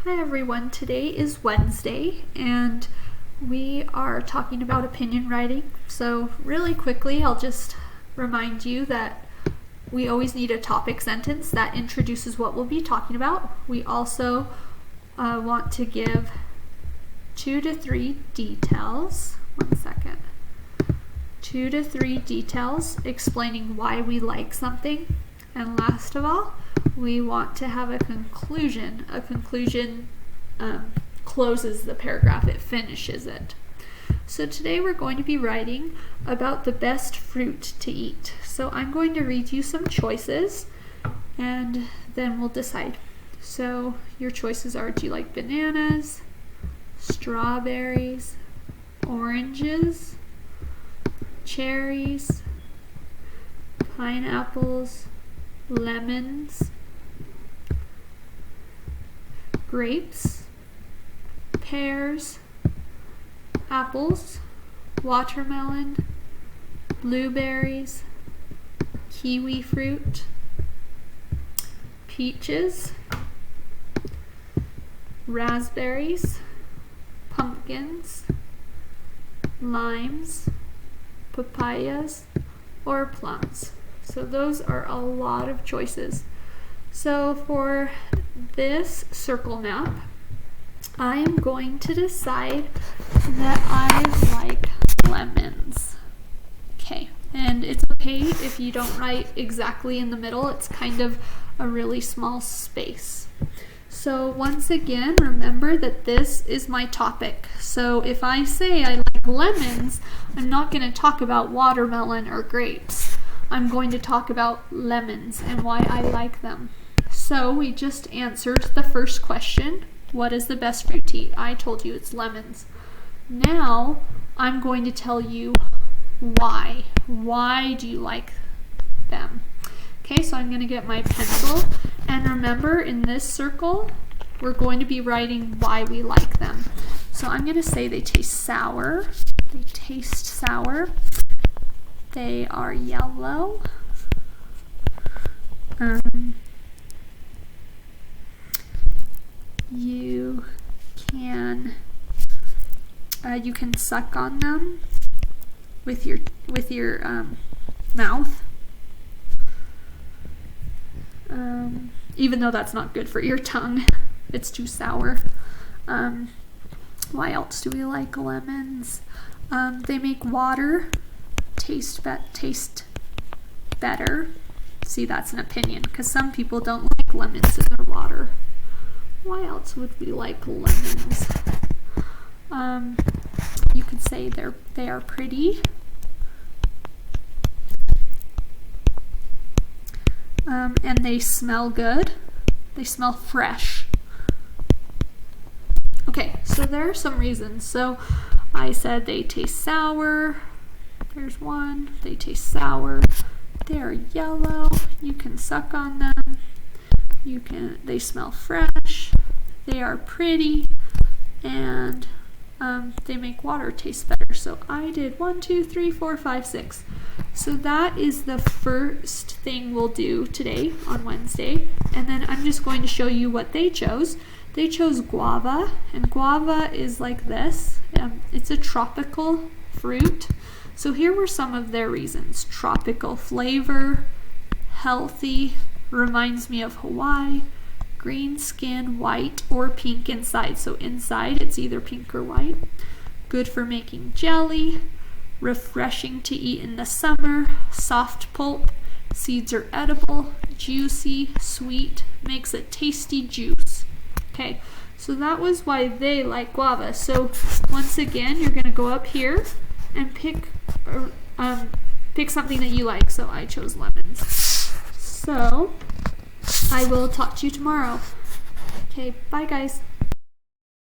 Hi everyone, today is Wednesday and we are talking about opinion writing. So really quickly, I'll just remind you that we always need a topic sentence that introduces what we'll be talking about. We also want to give 2 to 3 details. 2 to 3 details explaining why we like something. And last of all, we want to have a conclusion. A conclusion closes the paragraph, it finishes it. So today we're going to be writing about the best fruit to eat. So I'm going to read you some choices and then we'll decide. So your choices are, do you like bananas, strawberries, oranges, cherries, pineapples, lemons, grapes, pears, apples, watermelon, blueberries, kiwi fruit, peaches, raspberries, pumpkins, limes, papayas, or plums. So those are a lot of choices. So for this circle map, I am going to decide that I like lemons. Okay, and it's okay if you don't write exactly in the middle. It's kind of a really small space. So once again, remember that this is my topic. So if I say I like lemons, I'm not going to talk about watermelon or grapes. I'm going to talk about lemons and why I like them. So we just answered the first question. What is the best fruit to eat? I told you it's lemons. Now I'm going to tell you why. Why do you like them? Okay, so I'm going to get my pencil. And remember, in this circle, we're going to be writing why we like them. So I'm going to say they taste sour. They taste sour. They are yellow. You can suck on them with your mouth. Even though that's not good for your tongue, it's too sour. Why else do we like lemons? They make water taste better. See, that's an opinion, because some people don't like lemons in their water. Why else would we like lemons? You could say they are pretty. And they smell good. They smell fresh. Okay, so there are some reasons. So I said they taste sour. There's one. They taste sour. They are yellow. You can suck on them. They smell fresh. They are pretty. And they make water taste better. So I did 1, 2, 3, 4, 5, 6. So that is the first thing we'll do today on Wednesday. And then I'm just going to show you what they chose. They chose guava, and guava is like this. It's a tropical fruit. So here were some of their reasons. Tropical flavor, healthy, reminds me of Hawaii, green skin, white or pink inside. So inside it's either pink or white. Good for making jelly, refreshing to eat in the summer, soft pulp, seeds are edible, juicy, sweet, makes a tasty juice. Okay, so that was why they like guava. So once again, you're going to go up here and pick something that you like. So I chose lemons. So I will talk to you tomorrow. Okay, bye guys.